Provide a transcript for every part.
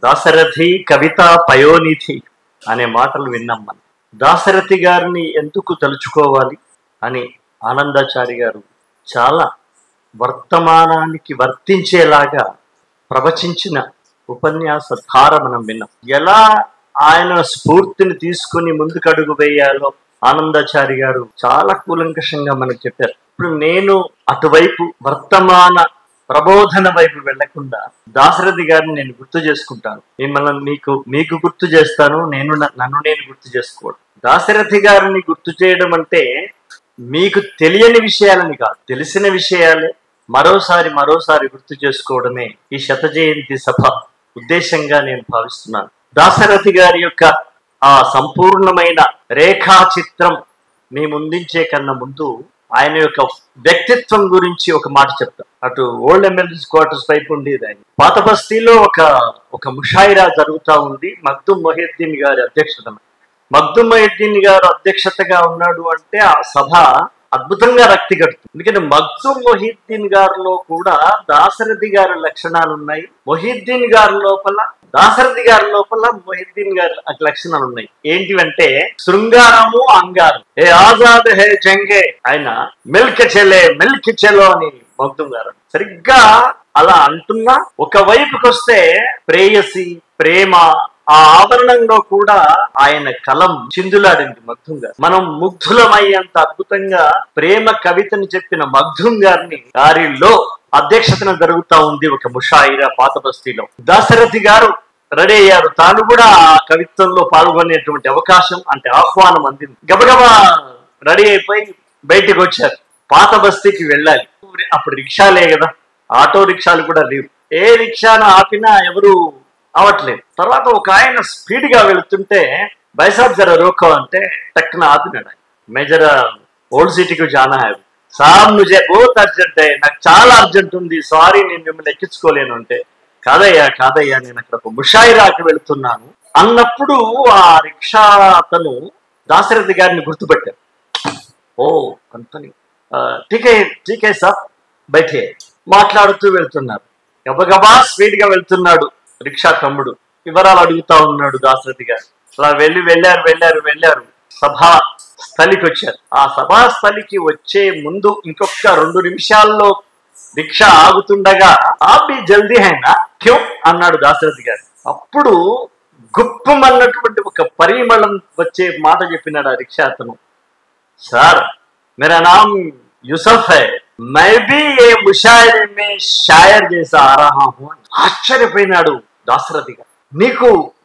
దాశరథి కవిత పయోనిధి అనే మాటలు విన్నాం మనం. దాశరథి గారిని ఎందుకు తలుచుకోవాలి అని ఆనందాచారి గారు చాలా వర్తమానానికి వర్తించేలాగా ప్రవచించిన ఉపన్యాస ధార మనం విన్నాం. ఎలా ఆయన స్ఫూర్తిని తీసుకుని ముందుకు అడుగు వేయాలో ఆనందాచారి గారు చాలా కూలంకషంగా మనకు చెప్పారు. ఇప్పుడు నేను అటువైపు వర్తమాన ప్రబోధన వైపు వెళ్లకుండా దాశరథి గారిని నేను గుర్తు చేసుకుంటాను. మిమ్మల్ని మీకు గుర్తు చేస్తాను, నన్ను నేను గుర్తు చేసుకోవడం. దాశరథి గారిని గుర్తు చేయడం అంటే మీకు తెలియని విషయాలని కాదు, తెలిసిన విషయాలే మరోసారి గుర్తు చేసుకోవడమే ఈ శత జయంతి సభ ఉద్దేశంగా నేను భావిస్తున్నాను. దాశరథి గారి యొక్క ఆ సంపూర్ణమైన రేఖా చిత్రం మీ ముందించే కన్నా ముందు ఆయన యొక్క వ్యక్తిత్వం గురించి ఒక మాట చెప్తాం. అటు ఓల్డ్ ఎమ్మెల్యేస్ క్వార్టర్స్ వైపు ఉండేది ఆయన. పాత బస్తీలో ఒక ముషాయిరా జరుగుతూ ఉంది. మగ్దుమ్ మొహిద్దీన్ గారి అధ్యక్షత. మగ్దుమ్ మొహిద్దీన్ గారు అధ్యక్షతగా ఉన్నాడు అంటే ఆ సభ అద్భుతంగా రక్తి కడుతుంది. ఎందుకంటే మగ్దుమ్ మొహిద్దీన్ గారిలో కూడా దాశరథి గారి లక్షణాలు ఉన్నాయి. మొహిద్దీన్ గారి లోపల దాశరథి గారి లోపల మొహిద్దీన్ గారి లక్షణాలు ఉన్నాయి. ఏంటివంటే శృంగారము, అంగారం. హే ఆజాద్ హే జంగే, ఆయన మిల్క్ చెలో అని మగ్దుమ్ గారు సరిగ్గా అలా అంటున్నా, ఒకవైపుకి వస్తే ప్రేయసి, ప్రేమ, ఆ ఆవరణంలో కూడా ఆయన కలం చిందులాడింది మగ్దుమ్ గారు. మనం ముగ్ధులమయ్యేంత అద్భుతంగా ప్రేమ కవితని చెప్పిన మగ్దుమ్ గారిలో అధ్యక్షతన జరుగుతా ఉంది ఒక ముషాయిరా పాత బస్తీలో. దాశరథి గారు రెడీ అయ్యారు. తాను కూడా ఆ కవిత్వంలో పాల్గొనేటువంటి అవకాశం అంటే ఆహ్వానం అందింది. గబగబా రెడీ అయిపోయి బయటికి వచ్చారు. పాత బస్తీకి వెళ్ళాలి. అప్పుడు రిక్షాలే కదా, ఆటో రిక్షాలు కూడా లేవు. ఏ రిక్షాను ఆపినా ఎవరు అవట్లేదు. తర్వాత ఒక ఆయన స్పీడ్ గా వెళుతుంటే బైసాబ్ జర రోకో అంటే టక్కున ఆపినాడు ఆయన. మేజర్ ఓల్డ్ సిటీకి జానా హై సాబ్ ముజే బహుత్ అర్జెంట్ హై, నాకు చాలా అర్జెంట్ ఉంది, సారీ నేను మిమ్మల్ని ఎక్కించుకోలేను అంటే, కాదయ్యా నేను అక్కడ ఒక ముషాయిరాకి వెళుతున్నాను అన్నప్పుడు ఆ రిక్షా అతను దాశరథి గారిని గుర్తుపెట్టారు. ఓ అంతని ఠీకే సార్ బయటే మాట్లాడుతూ వెళ్తున్నారు. గబగబా స్పీడ్ గా వెళ్తున్నాడు రిక్షా తమ్ముడు. వివరాలు అడుగుతా ఉన్నాడు దాశరథి గారు. అలా వెళ్ళారు సభా స్థలికి వచ్చారు. ఆ సభా స్థలికి వచ్చే ముందు ఇంకొక 2 నిమిషాల్లో రిక్షా ఆగుతుండగా ఆపి జల్దీ హైనా క్యూ అన్నాడు దాశరథి గారు. అప్పుడు గుప్పమన్నటువంటి ఒక పరిమళం వచ్చే మాట చెప్పినాడు ఆ రిక్షా అతను. సార్ మేరా నామ్ యూసఫ్ హై, मैं भी ये मुशायरे में शायर जैसा आ रहा हूं. ఆశ్చర్యపోయినాడు దాశరథి గారు.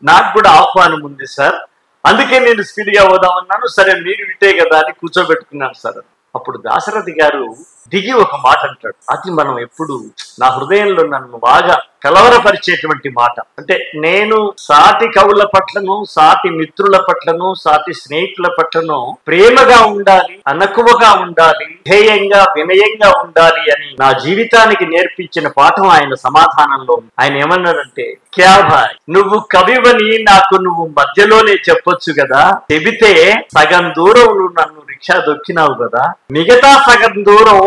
నాకు కూడా ఆహ్వానం ఉంది సార్, అందుకే నేను స్పీడ్ గా పోదామన్నాను. సరే మీరు ఇటే కదా అని కూర్చోబెట్టుకున్నాను సార్. అప్పుడు దాశరథి గారు దిగి ఒక మాట అంటాడు. అది మనం ఎప్పుడు నా హృదయంలో నన్ను బాగా కలవరపరిచేటువంటి మాట. అంటే నేను సాటి కవుల పట్లను, సాటి మిత్రుల పట్లను, సాటి స్నేహితుల పట్లను ప్రేమగా ఉండాలి, అనకువగా ఉండాలి, ధ్యేయంగా వినయంగా ఉండాలి అని నా జీవితానికి నేర్పించిన పాఠం ఆయన సమాధానంలో. ఆయన ఏమన్నాడంటే, క్యా భాయ్ నువ్వు కవివని నాకు నువ్వు మధ్యలోనే చెప్పొచ్చు కదా, చెబితే సగం దూరం నువ్వు నన్ను రిక్షా దొక్కినావు కదా, మిగతా సగం దూరం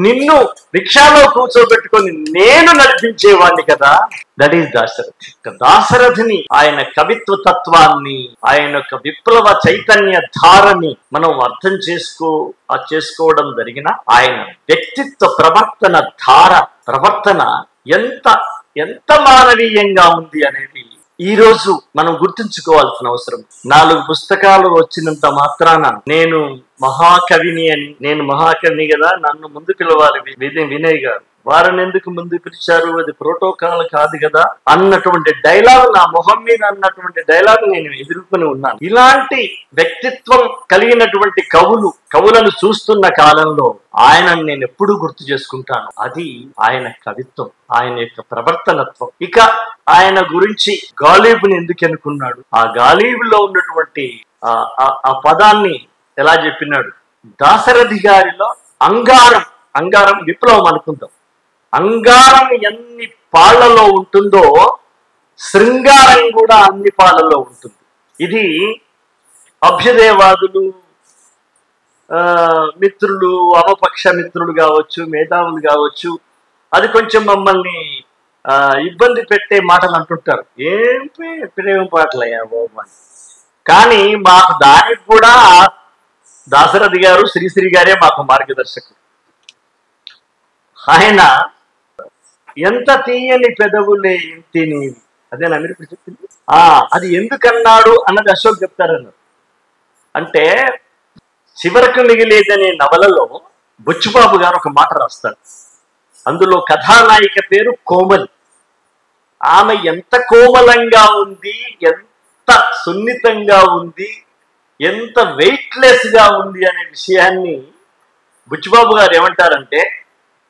నిన్ను రిక్షాలో కూర్చోబెట్టుకొని నేను నడిపించేవాడిని కదా. That is Dasarathi. దాశరథిని, ఆయన కవిత్వ తత్వాన్ని, ఆయన యొక్క విప్లవ చైతన్య ధారని మనం అర్థం చేసుకోవడం జరిగిన ఆయన వ్యక్తిత్వ ప్రవర్తన ఎంత మానవీయంగా ఉంది అనేది ఈ రోజు మనం గుర్తుంచుకోవాల్సిన అవసరం. 4 పుస్తకాలు వచ్చినంత మాత్రాన నేను మహాకవిని కదా, నన్ను ముందు పిలవాలి వినయ్ గారు, వారిని ఎందుకు ముందు పిలిచారు, అది ప్రోటోకాల్ కాదు కదా అన్నటువంటి డైలాగ్, నా మొహం మీద అన్నటువంటి డైలాగ్ నేను ఎదుర్కొని ఉన్నాను. ఇలాంటి వ్యక్తిత్వం కలిగినటువంటి కవులను చూస్తున్న కాలంలో ఆయనను నేను ఎప్పుడూ గుర్తు చేసుకుంటాను. అది ఆయన కవిత్వం, ఆయన యొక్క ప్రవర్తనత్వం. ఇక ఆయన గురించి గాలిబుని ఎందుకు అనుకున్నాడు, ఆ గాలిబులో ఉన్నటువంటి ఆ పదాన్ని ఎలా చెప్పినాడు. దాశరథి గారిలో అంగారం విప్లవం అనుకుందాం. అంగారం ఎన్ని పాళ్లలో ఉంటుందో శృంగారం కూడా అన్ని పాళ్లలో ఉంటుంది. ఇది అభ్యుదయవాదులు, మిత్రులు, అవపక్ష మిత్రులు కావచ్చు, మేధావులు కావచ్చు, అది కొంచెం మమ్మల్ని ఇబ్బంది పెట్టే మాటలు అంటుంటారు. ఏం ప్రేమ పాటలయ్యా బాబు అని. కానీ మాకు దానికి కూడా దాశరథి గారు, శ్రీశ్రీ గారే మాకు మార్గదర్శకులు. ఆయన ఎంత తీయని పెదవులే ఇంటిని, అదేనా మీరు ఇప్పుడు చెప్పింది? అది ఎందుకన్నాడు అన్నది అశోక్ చెప్తారన్నారు. అంటే చివరకు మిగిలేదనే నవలలో బుచ్చిబాబు గారు ఒక మాట రాస్తారు. అందులో కథానాయిక పేరు కోమలి. ఆమె ఎంత కోమలంగా ఉంది, ఎంత సున్నితంగా ఉంది, ఎంత వెయిట్లెస్ గా ఉంది అనే విషయాన్ని బుచ్చిబాబు గారు ఏమంటారంటే,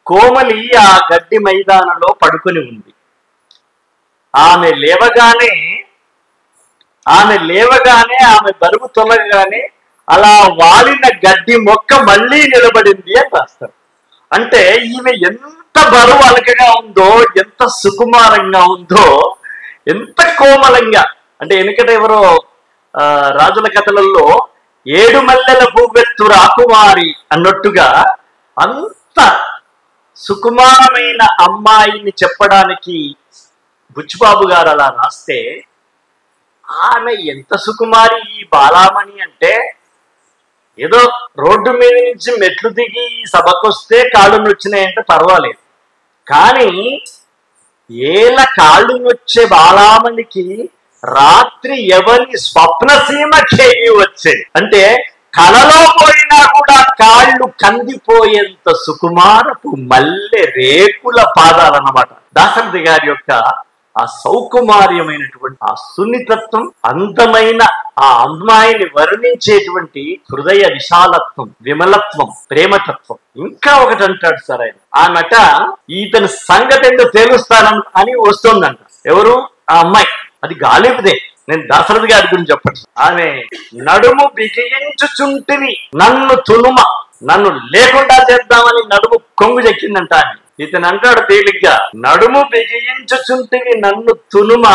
కోమలి ఆ గడ్డి మైదానంలో పడుకొని ఉంది. ఆమె లేవగానే ఆమె బరువు తొలగగానే అలా వాలిన గడ్డి మొక్క మళ్ళీ నిలబడింది అని రాస్తారు. అంటే ఈమె ఎంత బరువు అలకగా ఉందో, ఎంత సుకుమారంగా ఉందో, ఎంత కోమలంగా. అంటే ఎందుకంటే ఎవరో రాజుల కథలలో 7 మల్లెల పువ్వెత్తు రాకుమారి అన్నట్టుగా అంత సుకుమారమైన అమ్మాయిని చెప్పడానికి బుచ్చిబాబు గారు అలా రాస్తే, ఆమె ఎంత సుకుమారి ఈ బాలామణి అంటే, ఏదో రోడ్డు మీద నుంచి మెట్లు దిగి సభకొస్తే కాళ్ళు నొచ్చినాయంటే పర్వాలేదు, కానీ ఏళ్ళ కాళ్ళు నొచ్చే బాలామణికి రాత్రి ఎవరి స్వప్నసీమ కేగి వచ్చేది. అంటే కలలో పోయినా కూడా కాళ్ళు కందిపోయేంత సుకుమారపు మల్లె రేకుల పాదాలన్నమాట. దాశరథి గారి యొక్క ఆ సౌకుమార్యమైనటువంటి ఆ సున్నితత్వం, అందమైన ఆ అమ్మాయిని వర్ణించేటువంటి హృదయ విశాలత్వం, విమలత్వం, ప్రేమతత్వం. ఇంకా ఒకటి అంటాడు సార్ ఆయన, ఆ నట ఇతని సంగతి ఏంటో తెలుస్తానని అని వస్తుందంట. ఎవరు? ఆ అమ్మాయి. అది గాలిపుదే. నేను దాశరథి గారి గురించి చెప్పచ్చు. ఆమె నడుము బిగించుచుంటివి నన్ను తునుమ, నన్ను లేకుండా చేద్దామని నడుము కొంగు చెక్కిందంట అని. ఇతను అంటాడు తేలిగ్గా, నడుము బిగించుచుంటివి నన్ను తునుమ,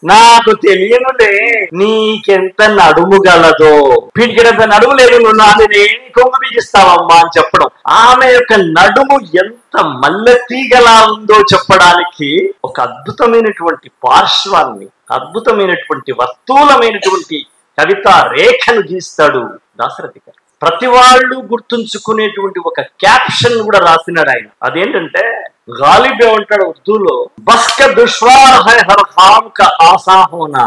నాకు తెలియనులే నీకెంత నడుము గలదో. వీటికినంత నడుము లేదు, నువ్వు నాది కొంగు బిగిస్తావమ్మా అని చెప్పడం. ఆమె యొక్క నడుము ఎంత మల్లెతీగలా ఉందో చెప్పడానికి ఒక అద్భుతమైనటువంటి పార్శ్వాన్ని, అద్భుతమైనటువంటి వర్తూలమైనటువంటి కవితా రేఖను గీస్తాడు దాశరథి గారు. ప్రతి వాళ్ళు గుర్తుంచుకునేటువంటి ఒక క్యాప్షన్ కూడా రాసినాడు ఆయన. అదేంటంటే, గాలిబ్ ఏమంటాడు ఉర్దూలో, బస్క దుష్వార్ హై హర్ ఖామ్ కా ఆసా హోనా,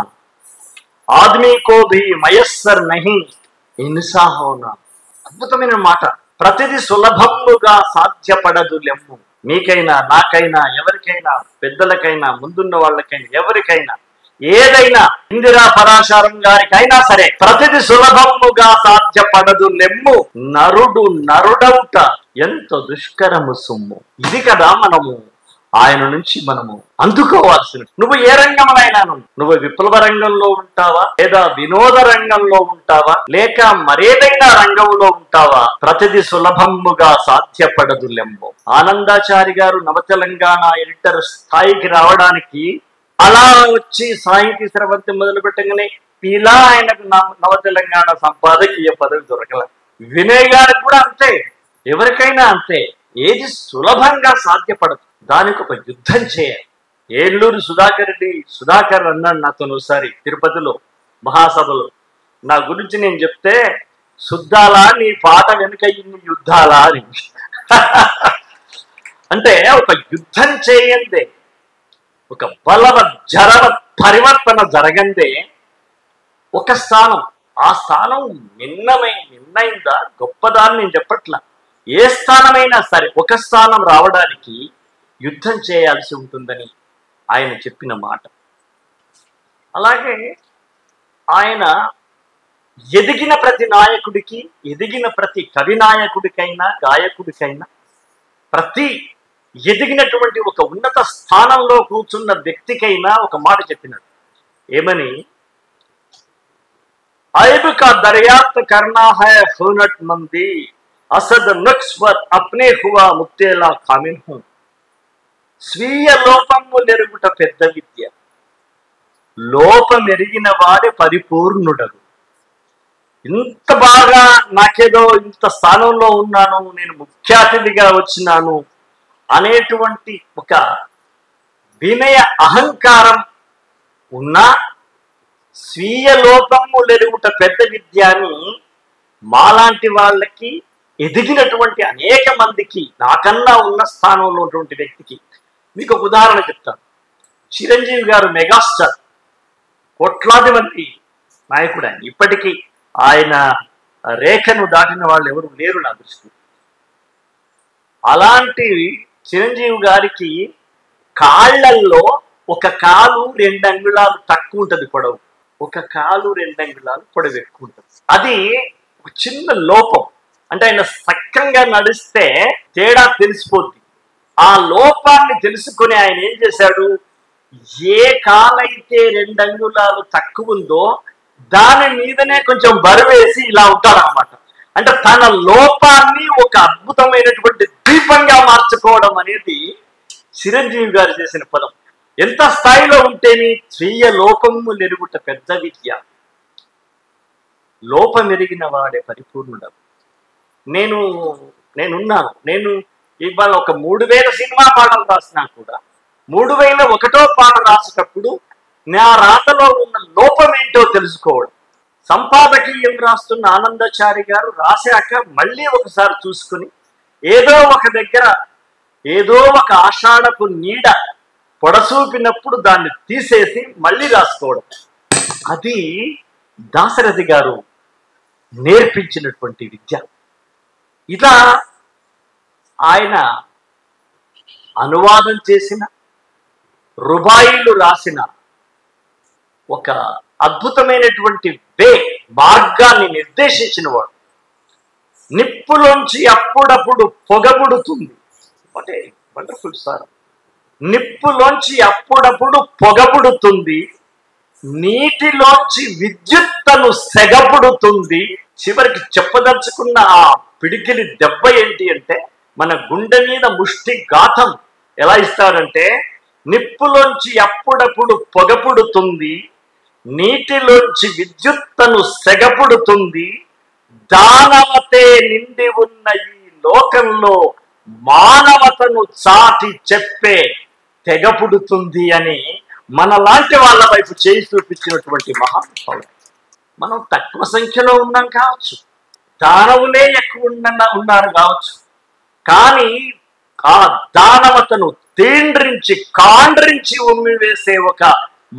ఆద్మీ కో భీ మయస్సర్ నహీ ఇన్సా హోనా. అద్భుతమైన మాట. ప్రతిది సులభముగా సాధ్యపడదు లెమ్ము. మీకైనా, నాకైనా, ఎవరికైనా, పెద్దలకైనా, ముందున్న వాళ్ళకైనా, ఎవరికైనా, ఏదైనా, ఇందిరా పరాశారం గారికైనా సరే, ప్రతిది సులభముగా సాధ్యపడదు లెమ్ము, నరుడు నరుడవుట ఎంత దుష్కరము సుమ్ము. ఇది కదా మనము ఆయన నుంచి మనము అందుకోవాల్సిన. నువ్వు ఏ రంగంలోనైనా, నువ్వు విప్లవ రంగంలో ఉంటావా, లేదా వినోద రంగంలో ఉంటావా, లేక మరేదైనా రంగంలో ఉంటావా, ప్రతిది సులభముగా సాధ్యపడదు లెమ్ము. ఆనందాచారి గారు నవ తెలంగాణ ఎడిటర్ స్థాయికి రావడానికి, అలా వచ్చి సాహితీ స్రవంతి మొదలు పెట్టగానే ఇలా ఆయనకు నవ తెలంగాణ సంపాదకీయ పదవి దొరకల. వినయ్ గారికి కూడా అంతే, ఎవరికైనా అంతే. ఏది సులభంగా సాధ్యపడదు, దానికి ఒక యుద్ధం చేయాలి. ఏలూరు సుధాకర్ అన్నాడు నాతో ఒకసారి తిరుపతిలో మహాసభలో. నా గురించి నేను చెప్తే, శుద్ధాలా నీ పాట వెనుక ఇన్ని యుద్ధాలా అని. అంటే ఒక యుద్ధం చేయందే, ఒక బలవ జరవ పరివర్తన జరగందే ఒక స్థానం. ఆ స్థానం నిన్నైందా గొప్పదాన్ని నేను చెప్పట్లా. ఏ స్థానమైనా సరే ఒక స్థానం రావడానికి యుద్ధం చేయాల్సి ఉంటుందని ఆయన చెప్పిన మాట. అలాగే ఆయన ఎదిగిన ప్రతి నాయకుడికి, ఎదిగిన ప్రతి కవి నాయకుడికైనా, గాయకుడికైనా, ప్రతి ఎదిగినటువంటి ఒక ఉన్నత స్థానంలో కూర్చున్న వ్యక్తికైనా ఒక మాట చెప్పినాడు. ఏమని? ఐబ్ కా దర్యాప్త్ కర్నా హై హునట్ మంది, అసద్ నక్స్ వర్ అప్నే హువా ముక్తేలా కామిన్ హూ. స్వీయ లోపము నెరుగుట పెద్ద విద్య, లోపమెరిగిన వాడే పరిపూర్ణుడరు. ఇంత బాగా నాకేదో ఇంత స్థానంలో ఉన్నాను, నేను ముఖ్య అతిథిగా వచ్చినాను అనేటువంటి ఒక వినయ అహంకారం ఉన్నా స్వీయ లోపము లెరుగుట పెద్ద విద్య అని మాలాంటి వాళ్ళకి ఎదిగినటువంటి అనేక మందికి, నాకన్నా ఉన్న స్థానంలో ఉన్నటువంటి వ్యక్తికి మీకు ఒక ఉదాహరణ చెప్తాను. చిరంజీవి గారు మెగాస్టార్, కోట్లాది మంది నాయకుడు ఆయన. ఇప్పటికీ ఆయన రేఖను దాటిన వాళ్ళు ఎవరు లేరు నా దృష్టిలో. అలాంటి చిరంజీవి గారికి కాళ్ళల్లో ఒక కాలు 2 అంగుళాలు తక్కువ ఉంటుంది పొడవు, ఒక కాలు 2 అంగుళాలు పొడవు ఎక్కువ ఉంటుంది. అది ఒక చిన్న లోపం. అంటే ఆయన సక్కంగా నడిస్తే తేడా తెలిసిపోద్ది. ఆ లోపాన్ని తెలుసుకుని ఆయన ఏం చేశాడు, ఏ కాలైతే 2 అంగుళాలు తక్కువ ఉందో దాని మీదనే కొంచెం బరువేసి ఇలా ఉంటాడనమాట. అంటే తన లోపాన్ని ఒక అద్భుతమైనటువంటి దీపంగా మార్చుకోవడం అనేది చిరంజీవి గారు చేసిన పదం. ఎంత స్థాయిలో ఉంటేనే స్వీయ లోపము లెరుగుట పెద్ద విద్య, లోపమెరిగిన వాడే పరిపూర్ణుడు. నేనున్నాను. నేను ఇవాళ ఒక 3000 సినిమా పాటలు రాసినా కూడా 3001వ పాట రాసేటప్పుడు నా రాతలో ఉన్న లోపం ఏంటో తెలుసుకోవడం. సంపాదకీయం రాస్తున్న ఆనందాచారి గారు రాశాక మళ్ళీ ఒకసారి చూసుకుని ఏదో ఒక దగ్గర ఏదో ఒక ఆషాఢపు నీడ పొడసూపినప్పుడు దాన్ని తీసేసి మళ్ళీ రాసుకోవడం, అది దాశరథి గారు నేర్పించినటువంటి విద్య. ఇలా ఆయన అనువాదం చేసిన, రుబాయిలు రాసిన ఒక అద్భుతమైనటువంటి మార్గాన్ని నిర్దేశించిన వాడు. నిప్పులోంచి అప్పుడప్పుడు పొగబుడుతుంది. అంటే వండర్ఫుల్ సార్. నిప్పులోంచి అప్పుడప్పుడు పొగబుడుతుంది, నీటిలోంచి విద్యుత్తను సెగబుడుతుంది. చివరికి చెప్పదలుచుకున్న ఆ పిడికిలి దెబ్బ ఏంటి అంటే, మన గుండె మీద ముష్టి ఘాతం ఎలా ఇస్తాడంటే, నిప్పులోంచి అప్పుడప్పుడు పొగపుడుతుంది, నీటిలోంచి విద్యుత్తను సెగపుడుతుంది, దానవతే నిండి ఉన్న ఈ లోకంలో మానవతను చాటి చెప్పే తెగపుడుతుంది అని మనలాంటి వాళ్ళ వైపు చేయి చూపించినటువంటి మహానుభావుడు. మనం తక్కువ సంఖ్యలో ఉన్నాం కావచ్చు, దానవులే ఎక్కువ ఉన్నారు కావచ్చు, కానీ ఆ దానవతను తీండ్రించి కాండ్రించి ఉమ్మివేసే ఒక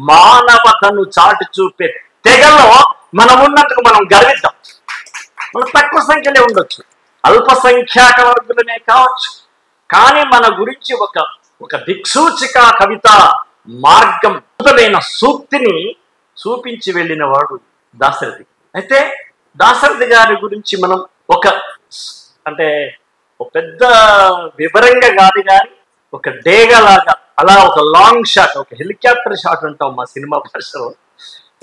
మానవతను చాటి చూపే తెగలో మనం ఉన్నందుకు మనం గర్విద్దాం. మనం తక్కువ సంఖ్యలో ఉండొచ్చు, అల్పసంఖ్యాక వర్గులనే కావచ్చు, కానీ మన గురించి ఒక దిక్సూచిక కవిత మార్గం, అద్భుతమైన సూక్తిని చూపించి వెళ్ళిన వాడు దాశరథి. అయితే దాశరథి గారి గురించి మనం ఒక పెద్ద వివరంగా కాదు కానీ ఒక డేగలాగా అలా ఒక లాంగ్ షాట్, ఒక హెలికాప్టర్ షాట్ అంటాం మా సినిమా భాషలో.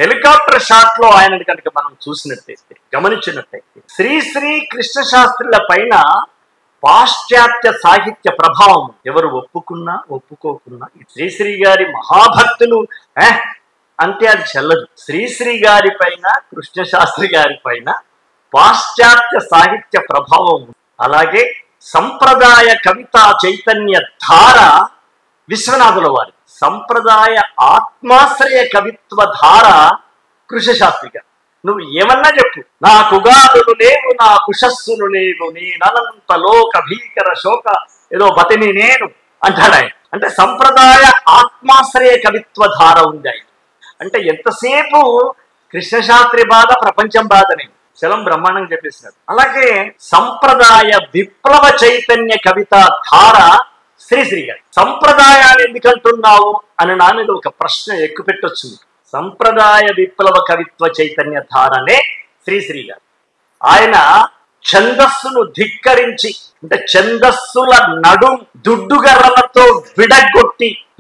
హెలికాప్టర్ షాట్ లో ఆయన కనుక మనం చూసినట్టయితే, గమనించినట్టయితే, శ్రీశ్రీ కృష్ణశాస్త్రుల పైన పాశ్చాత్య సాహిత్య ప్రభావం ఎవరు ఒప్పుకున్నా ఒప్పుకోకున్నా, శ్రీశ్రీ గారి మహాభక్తులు అంటే అది చెల్లదు. శ్రీశ్రీ గారి పైన, కృష్ణశాస్త్రి గారి పైన పాశ్చాత్య సాహిత్య ప్రభావం. అలాగే సంప్రదాయ కవితా చైతన్య ధార విశ్వనాథుల వారి, సంప్రదాయ ఆత్మాశ్రయ కవిత్వ ధార కృష్ణశాస్త్రి గారు. నువ్వు ఏమన్నా చెప్పు, నా కుగాదులు లేవు, నా కుశస్సులు లేవు, నేనంత లోక భీకర శోక ఏదో బతిని నేను అంటాడు ఆయన. అంటే సంప్రదాయ ఆత్మాశ్రయ కవిత్వ ధార ఉంది ఆయన. అంటే ఎంతసేపు కృష్ణశాస్త్రి బాధ, ప్రపంచం బాధని చలం బ్రహ్మాండంగా చెప్పేసినాడు. అలాగే సంప్రదాయ విప్లవ చైతన్య కవిత ధార శ్రీశ్రీ గారు. సంప్రదాయాన్ని ఎందుకంటున్నావు అని నా మీద ఒక ప్రశ్న ఎక్కుపెట్టొచ్చు. సంప్రదాయ విప్లవ కవిత్వ చైతన్య ధారనే శ్రీశ్రీ గారు. ఆయన ఛందస్సును ధిక్కరించి, అంటే ఛందస్సుల నడుం దుడ్డుగర్రలతో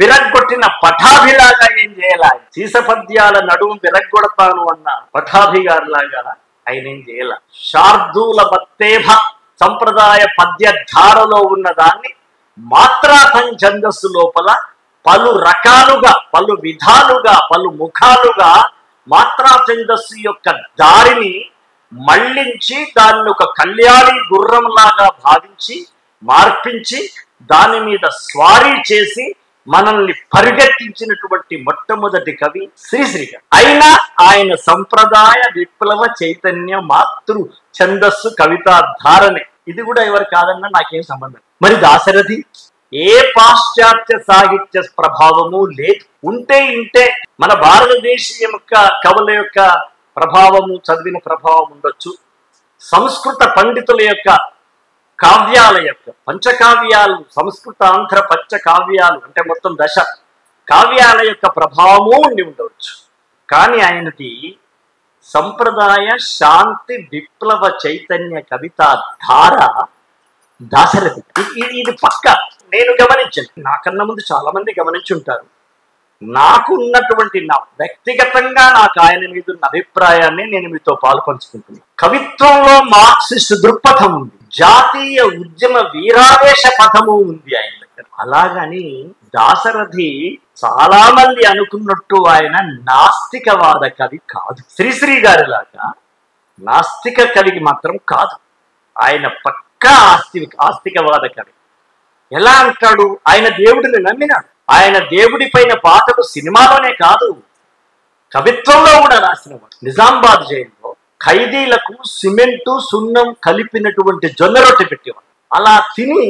విరగ్గొట్టిన పఠాభిలాగా ఏం చేయాలి, సీసపద్యాల నడుము విరగ్గొడతాను అన్న పఠాభి గారిలాగా ఆయన ఏం చేయాల. శార్దూల బత్తేభ సంప్రదాయ పద్య ధారలో ఉన్న దాన్ని మాత్రాసం ఛందస్సు లోపల పలు రకాలుగా, పలు విధాలుగా, పలు ముఖాలుగా మాత్రా ఛందస్సు యొక్క దారిని మళ్లించి దాన్ని ఒక కళ్యాణి గుర్రంలాగా భావించి మార్పించి దాని మీద స్వారీ చేసి మనల్ని పరిగెత్తించినటువంటి మొట్టమొదటి కవి శ్రీశ్రీ గారు. అయినా ఆయన సంప్రదాయ విప్లవ చైతన్య మాతృ ఛందస్సు కవితా ధారణే. ఇది కూడా ఎవరు కాదన్నా నాకేం సంబంధం. మరి దాశరథి ఏ పాశ్చాత్య సాహిత్య ప్రభావము లేదు. ఉంటే ఇంటే మన భారతదేశీయ యొక్క కవుల యొక్క ప్రభావము, చదివిన ప్రభావం ఉండొచ్చు. సంస్కృత పండితుల యొక్క కావ్యాల యొక్క పంచకావ్యాలు, సంస్కృత ఆంధ్ర పంచకావ్యాలు అంటే మొత్తం 10 కావ్యాల యొక్క ప్రభావము ఉండి ఉండవచ్చు. కానీ ఆయనది సంప్రదాయ శాంతి విప్లవ చైతన్య కవితా ధార దాశరథి. ఇది పక్క నేను గమనించాను. నాకన్నా ముందు చాలా మంది గమనించుంటారు. నాకు ఉన్నటువంటి నా వ్యక్తిగతంగా నాకు ఆయన మీద ఉన్న అభిప్రాయాన్ని నేను మీతో పాల్పంచుకుంటున్నాను. కవిత్వంలో మార్క్సిస్ట్ దృక్పథం ఉంది, జాతీయ ఉద్యమ వీరావేశ పథము ఉంది ఆయన దగ్గర. అలాగని దాశరథి చాలా మంది అనుకున్నట్టు ఆయన నాస్తికవాద కవి కాదు. శ్రీశ్రీ గారి లాగా నాస్తిక కవికి మాత్రం కాదు. ఆయన పక్కా ఆస్తికవాద కవి. ఎలా అంటాడు? ఆయన దేవుడిని నమ్మినాడు. ఆయన దేవుడి పైన పాటలు సినిమాలోనే కాదు, కవిత్వంలో కూడా రాసినవాడు. నిజామాబాద్ జైల్లో ఖైదీలకు సిమెంటు సున్నం కలిపినటువంటి జొన్న రొట్టె పెట్టేవాడు. అలా తిని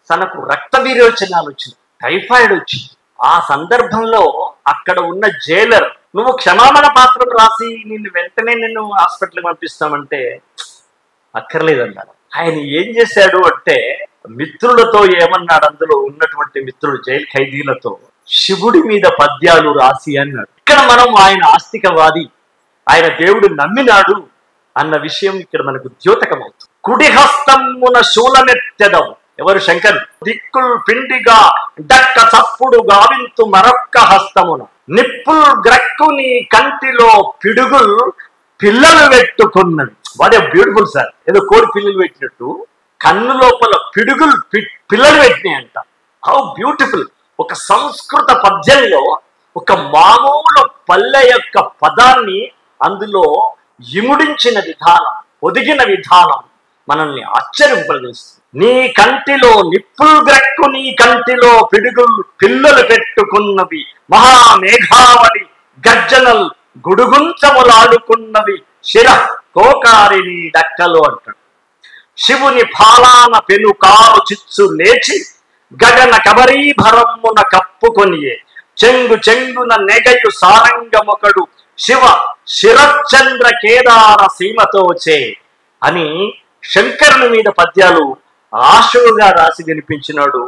తనకు రక్త విరోచనాలు వచ్చినాయి, టైఫాయిడ్ వచ్చింది. ఆ సందర్భంలో అక్కడ ఉన్న జైలర్, నువ్వు క్షమాపణ పాత్రం రాసి వెంటనే నిన్ను హాస్పిటల్కి పంపిస్తామంటే అక్కర్లేదన్నాడు. ఆయన ఏం చేశాడు అంటే మిత్రులతో ఏమన్నాడు, అందులో ఉన్నటువంటి మిత్రులు జైలు ఖైదీలతో, శివుడి మీద పద్యాలు రాసి అన్నాడు. ఇక్కడ మనం ఆయన ఆస్తికవాది, ఆయన దేవుడు నమ్మినాడు అన్న విషయం ఇక్కడ మనకు ద్యోతకమవుతుంది. కుడి హస్తమున శూలమెత్తెదవు, ఎవరు? శంకరు. దిక్కుల్ పిండిగా డక్క చప్పుడు గావింతు మరొక్క హస్తమున, నిప్పుల్ గ్రక్కుని కంటిలో పిడుగుల్ పిల్లలు పెట్టుకున్నది. What a beautiful sir. ఏదో కోడి పిల్లలు పెట్టినట్టు కన్ను లోపల పిడుగులు పిల్లలు పెట్టినాయంట. How beautiful. ఒక సంస్కృత పద్యంలో ఒక మామూలు పల్లె యొక్క పదాన్ని అందులో ఇముడించిన విధానం, ఒదిగిన విధానం మనల్ని ఆశ్చర్యింపజేస్తుంది. నీ కంటిలో నిప్పులు గ్రక్కు, నీ కంటిలో పిడుగులు పిల్లలు పెట్టుకున్నవి, మహామేఘావళి గర్జనల్ గుడుగుంచములాడుకున్నవి, శిర కోకారిని డక్కలు అంటాడు. శివుని ఫాలాన పెను కారు చిచ్చు లేచి గగన కబరీభరమ్మున కప్పుకొనియే, చెంగు చెంగున నెగయు సారంగమొకడు శివ శిరచంద్ర కేదార సీమతోచే అని శంకరుని మీద పద్యాలు ఆశువుగా రాసి వినిపించినాడు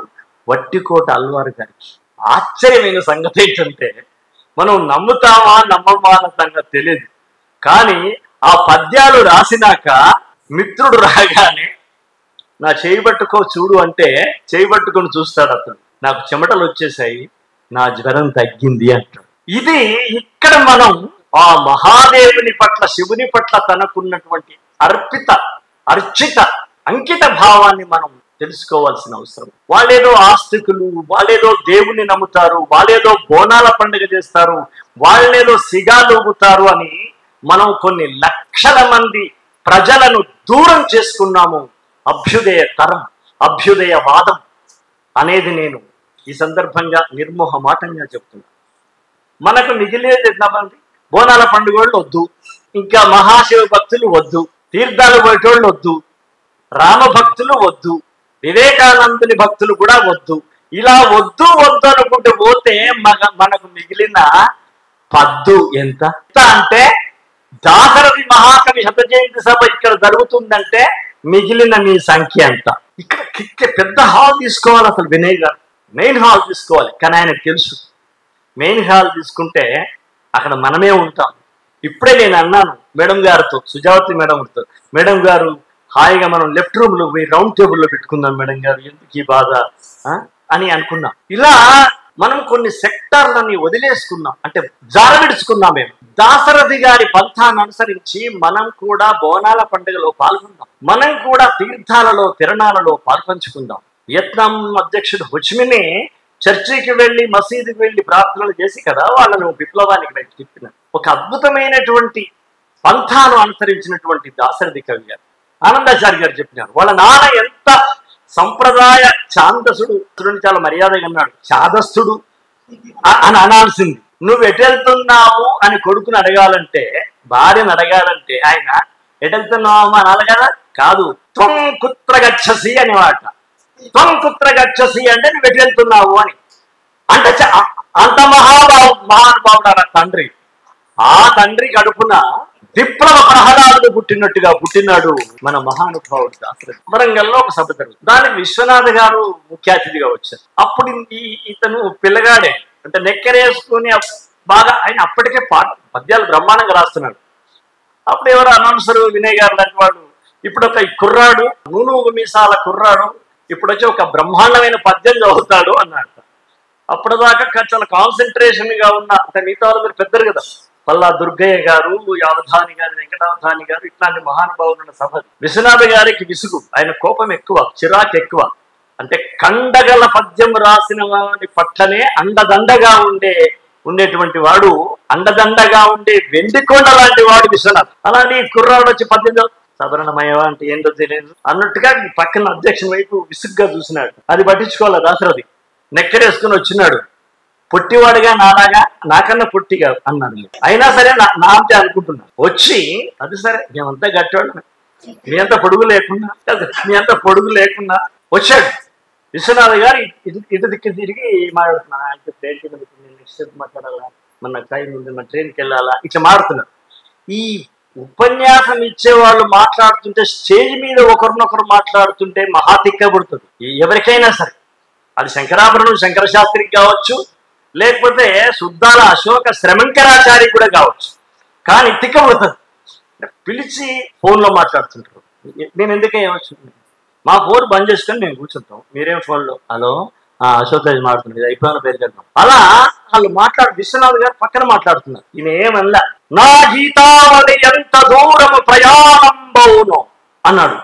వట్టికోట అల్వారు గారికి. ఆశ్చర్యమైన సంగతి ఏంటంటే, మనం నమ్ముతామా నమ్మమా అన్న సంగతి తెలియదు. కానీ ఆ పద్యాలు రాసినాక మిత్రుడు రాగానే నా చేయి పట్టుకో చూడు అంటే చేయి పట్టుకొని చూస్తాడు అతను. నాకు చెమటలు వచ్చేసాయి, నా జ్వరం తగ్గింది అంటాడు. ఇది ఇక్కడ మనం ఆ మహాదేవుని పట్ల, శివుని పట్ల తనకున్నటువంటి అర్చిత అంకిత భావాన్ని మనం తెలుసుకోవాల్సిన అవసరం. వాళ్ళేదో ఆస్తికులు, వాళ్ళేదో దేవుణ్ణి నమ్ముతారు, వాళ్ళేదో బోనాల పండుగ చేస్తారు, వాళ్ళేదో సిగాలు ఊగుతారు అని మనం కొన్ని లక్షల మంది ప్రజలను దూరం చేసుకున్నాము. అభ్యుదయ తరం, అభ్యుదయవాదం అనేది నేను ఈ సందర్భంగా నిర్మోహమాటంగా చెప్తున్నా. మనకు మిగిలేది ఎంతమంది? బోనాల పండుగ వాళ్ళు వద్దు, ఇంకా మహాశివ భక్తులు వద్దు, తీర్థాలు పోయేటోళ్ళు వద్దు, రామ భక్తులు వద్దు, వివేకానందుని భక్తులు కూడా వద్దు. ఇలా వద్దు వద్దు అనుకుంటూ పోతే మనకు మిగిలిన పద్దు ఎంత అంటే, దాశరథి మహాకవి శత జయంతి సభ ఇక్కడ జరుగుతుందంటే మిగిలిన మీ సంఖ్య ఎంత? ఇక్కడ పెద్ద హాల్ తీసుకోవాలి అసలు. వినయ్ గారు మెయిన్ హాల్ తీసుకోవాలి. కానీ ఆయనకు తెలుసు మెయిన్ హాల్ తీసుకుంటే అక్కడ మనమే ఉంటాం. ఇప్పుడే నేను అన్నాను మేడం గారితో, సుజావతి మేడంతో, మేడం గారు హాయిగా మనం లెఫ్ట్ రూమ్ లో పోయి రౌండ్ టేబుల్లో పెట్టుకుందాం మేడం గారు, ఎందుకు ఈ బాధ అని అనుకున్నాం. ఇలా మనం కొన్ని సెక్టార్లని వదిలేసుకున్నాం, అంటే జారవిడుచుకున్నాం. మేము దాశరథి గారి పంథాన్ని అనుసరించి మనం కూడా బోనాల పండుగలో పాల్గొందాం, మనం కూడా తీర్థాలలో తిరణాలలో పాల్పంచుకుందాం. వియత్నాం అధ్యక్షుడు హుచిమినే చర్చికి వెళ్ళి, మసీదుకి వెళ్ళి ప్రార్థనలు చేసి కదా వాళ్ళను విప్లవానికి బయట తిప్పినారు. ఒక అద్భుతమైనటువంటి పంథాను అనుసరించినటువంటి దాశరథి కవి గారు, ఆనందాచారి గారు చెప్పినారు. వాళ్ళ నాన్న ఎంత సంప్రదాయ ఛాందసుడు, చాలా మర్యాదగా అన్నాడు. ఛాదస్తుడు, అని అనాల్సింది. నువ్వు ఎటెళ్తున్నావు అని కొడుకుని అడగాలంటే, భార్యను అడగాలంటే ఆయన ఎటెళ్తున్నావు అనాలి కదా. కాదు, త్వం కుత్ర గచ్చసి అని మాట. త్వం కుత్ర గచ్చసి అంటే నువ్వు ఎటెళ్తున్నావు అని. అంటే అంత మహానుభావుడు తండ్రి. ఆ తండ్రి కడుపున విప్లవ ప్రహ్లాదుడు పుట్టినట్టుగా పుట్టినాడు మన మహానుభావుడు దాశరథి. వరంగల్లో ఒక సభ జరుగుతుంది. దానికి విశ్వనాథ గారు ముఖ్య అతిథిగా వచ్చారు. అప్పుడు ఇతను పిల్లగాడే, అంటే నెక్కరేసుకుని బాగా ఆయన అప్పటికే పద్యాలు బ్రహ్మాండంగా రాస్తున్నాడు. అప్పుడు ఎవరు అనౌన్సరు వినయ్ గారు లాంటి వాడు, ఇప్పుడు ఒక కుర్రాడు, నూనూగు మీసాల కుర్రాడు ఇప్పుడు వచ్చి ఒక బ్రహ్మాండమైన పద్యం చదువుతాడు అన్నాడు. అప్పటిదాకా చాలా కాన్సన్ట్రేషన్ గా ఉన్న, అంటే మిగతా వాళ్ళు మీరు పెద్దరు కదా, పల్లా దుర్గయ్య గారు, అవధాని గారు, వెంకటావధాని గారు, ఇట్లాంటి మహానుభావులు సభ. విశ్వనాథ గారికి విసుగు, ఆయన కోపం ఎక్కువ, చిరాకు ఎక్కువ. అంటే కండగల పద్యం రాసిన వాడి పట్లనే అండదండగా ఉండేటువంటి వాడు, అండదండగా ఉండే వెండికొండ లాంటి వాడు విశ్వనాథ్. అలాంటి కుర్రాడు వచ్చి పద్యం సవరణమయ్యవా అంటే ఏంటో తెలియదు అన్నట్టుగా పక్కన అధ్యక్షుని వైపు విసుగ్గా చూసినాడు. అది పట్టించుకోవాలి దాశరథి. నెక్కరేసుకుని వచ్చినాడు. పొట్టివాడిగా నాలాగా, నాకన్నా పొట్టిగా అన్నాడు. అయినా సరే నా అంతే అనుకుంటున్నా. వచ్చి అది సరే మేమంతా గట్టివాడు, మీ అంత పొడుగు లేకుండా వచ్చాడు. విశ్వనాథ్ గారు ఇటు దిక్కు తిరిగి మాట్లాడుతున్నా, నెక్స్ట్ మాట్లాడాలా, మన టైం ఉంది, మన ట్రైన్కి వెళ్ళాలా, ఇట్లా మాట్లాడుతున్నారు. ఈ ఉపన్యాసం ఇచ్చేవాళ్ళు మాట్లాడుతుంటే, స్టేజ్ మీద ఒకరినొకరు మాట్లాడుతుంటే మహా తిక్కబడుతుంది ఎవరికైనా సరే. అది శంకరాభరణం శంకర శాస్త్రికి కావచ్చు, లేకపోతే శుద్ధాల అశోక శ్రమంకరాచారి కూడా కావచ్చు. కానీ తిక్కబడుతుంది. పిలిచి ఫోన్లో మాట్లాడుతుంటారు. నేను ఎందుకే ఏమొచ్చు, మా ఫోన్ బంద్ చేసుకొని మేము కూర్చుంటాం, మీరేం ఫోన్లో హలో అశోక్ రాజు మాట్లాడుతున్నారు, అయిపోయిన పేరు కడతాం. అలా వాళ్ళు విశ్వనాథ్ గారు పక్కన మాట్లాడుతున్నారు. ఈయన ఏమన్నా, నా గీతావళి ఎంత దూరము ప్రయాణంబౌను అన్నాడు.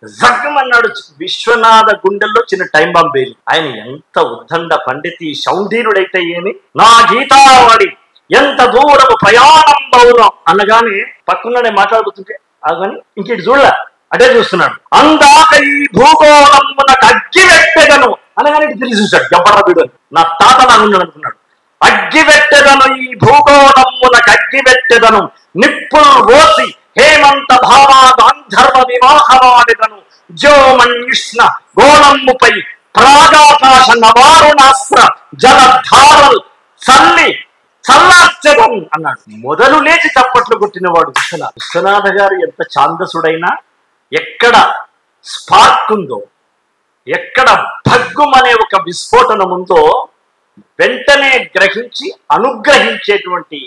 జగ్గమన్నాడు. విశ్వనాథ గుండెల్లో చిన్న టైం బాంబ్ వేలి. ఆయన ఎంత ఉద్దండ పండితి శౌంధీరుడైతే ఏమి, నా గీతావళి ఎంత దూరము ప్రయాణంబౌను అనగానే పక్కనే మాట్లాడుతుంటే అదని ఇంకేటి చూడలే, అదే చూస్తున్నాడు. అందాక ఈ భూగోళమునకు అగ్గి పెట్టెదను అనగానే తిరిగి చూశాడు. గబ్బరబిడు నా తాత నాగున్నాడు అనుకున్నాడు. అగ్గి పెట్టెదను, ఈ భూగోళమునకు అగ్గి పెట్టెదను, నిప్పులు ఓసి హేమంత భావా గాంధర్వ వివాహమాడెదను, జోమన్యుష్ణ గోళమ్ముపై ప్రాగాకాశ నవారుణాస్త్ర జలధారల్ చల్లార్చెదను అన్నాడు. మొదలు లేచి చప్పట్లు కొట్టినవాడు విశ్వనాథ గారు. ఎంత ఛాందసుడైనా ఎక్కడ స్పార్క్ ఉందో, ఎక్కడ భగ్గుమనే ఒక విస్ఫోటనం ఉందో వెంటనే గ్రహించి అనుగ్రహించేటువంటి